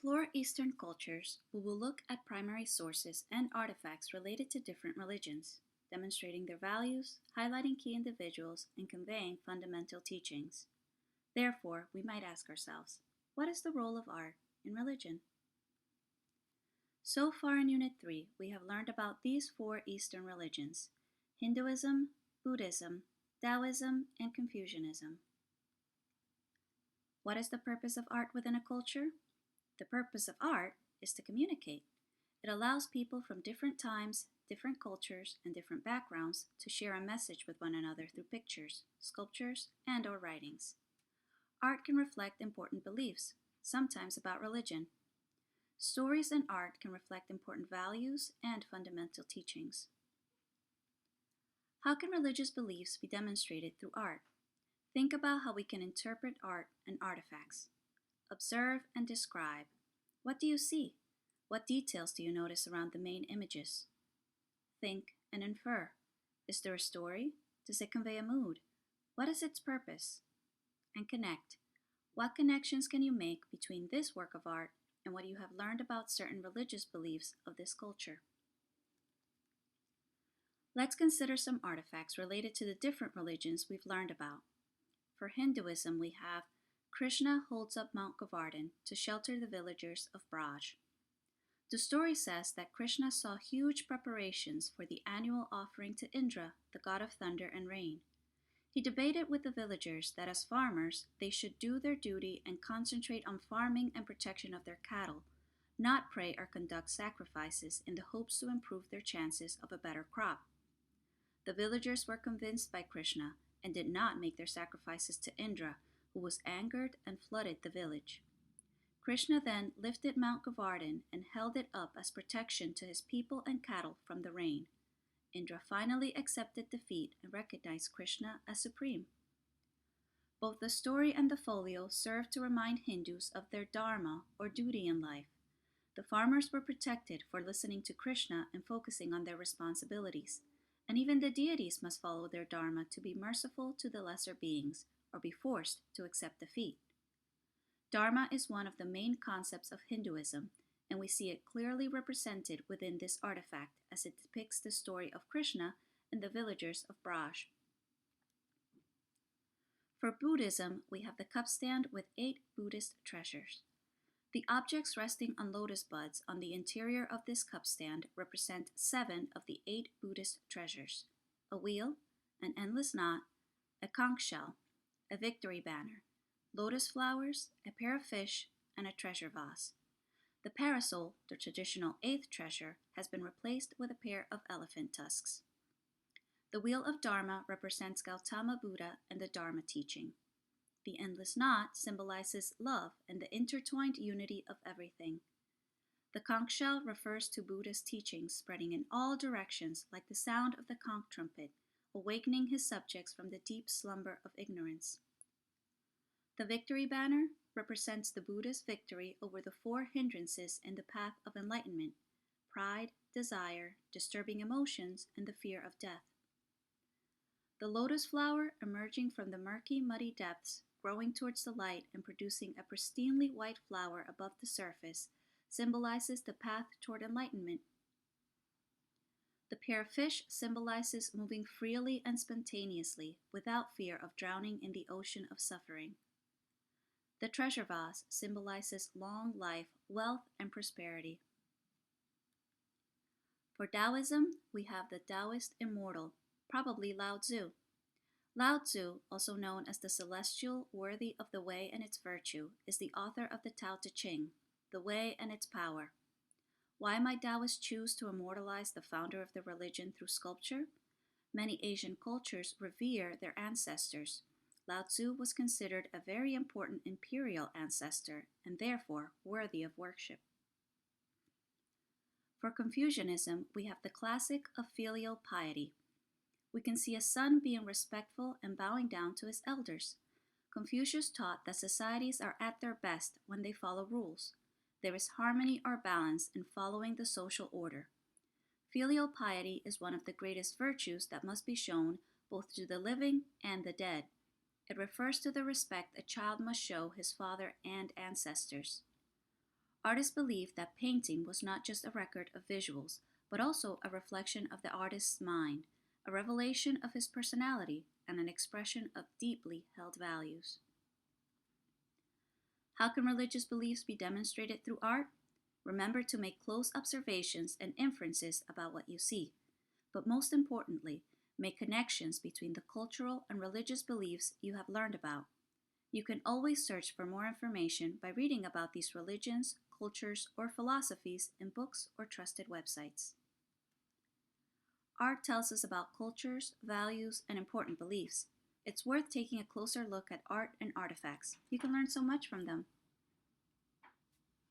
explore Eastern cultures, we will look at primary sources and artifacts related to different religions, demonstrating their values, highlighting key individuals, and conveying fundamental teachings. Therefore, we might ask ourselves, what is the role of art in religion? So far in Unit 3, we have learned about these four Eastern religions: Hinduism, Buddhism, Taoism, and Confucianism. What is the purpose of art within a culture? The purpose of art is to communicate. It allows people from different times, different cultures, and different backgrounds to share a message with one another through pictures, sculptures, and/or writings. Art can reflect important beliefs, sometimes about religion. Stories and art can reflect important values and fundamental teachings. How can religious beliefs be demonstrated through art? Think about how we can interpret art and artifacts. Observe and describe. What do you see? What details do you notice around the main images? Think and infer. Is there a story? Does it convey a mood? What is its purpose? And connect. What connections can you make between this work of art and what you have learned about certain religious beliefs of this culture? Let's consider some artifacts related to the different religions we've learned about. For Hinduism, we have Krishna holds up Mount Govardhan to shelter the villagers of Braj. The story says that Krishna saw huge preparations for the annual offering to Indra, the god of thunder and rain. He debated with the villagers that as farmers, they should do their duty and concentrate on farming and protection of their cattle, not pray or conduct sacrifices in the hopes to improve their chances of a better crop. The villagers were convinced by Krishna and did not make their sacrifices to Indra, who was angered and flooded the village. Krishna then lifted Mount Govardhan and held it up as protection to his people and cattle from the rain. Indra finally accepted defeat and recognized Krishna as supreme. Both the story and the folio serve to remind Hindus of their dharma or duty in life. The farmers were protected for listening to Krishna and focusing on their responsibilities, and even the deities must follow their dharma to be merciful to the lesser beings or be forced to accept defeat. Dharma is one of the main concepts of Hinduism, and we see it clearly represented within this artifact as it depicts the story of Krishna and the villagers of Braj. For Buddhism, we have the cup stand with 8 Buddhist treasures. The objects resting on lotus buds on the interior of this cup stand represent 7 of the 8 Buddhist treasures: a wheel, an endless knot, a conch shell, a victory banner, lotus flowers, a pair of fish, and a treasure vase. The parasol, the traditional 8th treasure, has been replaced with a pair of elephant tusks. The wheel of Dharma represents Gautama Buddha and the Dharma teaching. The endless knot symbolizes love and the intertwined unity of everything. The conch shell refers to Buddha's teachings spreading in all directions like the sound of the conch trumpet, awakening his subjects from the deep slumber of ignorance. The victory banner represents the Buddha's victory over the 4 hindrances in the path of enlightenment: pride, desire, disturbing emotions, and the fear of death. The lotus flower, emerging from the murky, muddy depths, growing towards the light and producing a pristinely white flower above the surface, symbolizes the path toward enlightenment. The pair of fish symbolizes moving freely and spontaneously, without fear of drowning in the ocean of suffering. The treasure vase symbolizes long life, wealth, and prosperity. For Taoism, we have the Taoist immortal, probably Lao Tzu. Lao Tzu, also known as the celestial worthy of the way and its virtue, is the author of the Tao Te Ching, the way and its power. Why might Taoists choose to immortalize the founder of the religion through sculpture? Many Asian cultures revere their ancestors. Lao Tzu was considered a very important imperial ancestor and therefore worthy of worship. For Confucianism, we have the classic of filial piety. We can see a son being respectful and bowing down to his elders. Confucius taught that societies are at their best when they follow rules. There is harmony or balance in following the social order. Filial piety is one of the greatest virtues that must be shown both to the living and the dead. It refers to the respect a child must show his father and ancestors. Artists believed that painting was not just a record of visuals, but also a reflection of the artist's mind, a revelation of his personality, and an expression of deeply held values. How can religious beliefs be demonstrated through art? Remember to make close observations and inferences about what you see, but most importantly, make connections between the cultural and religious beliefs you have learned about. You can always search for more information by reading about these religions, cultures, or philosophies in books or trusted websites. Art tells us about cultures, values, and important beliefs. It's worth taking a closer look at art and artifacts. You can learn so much from them.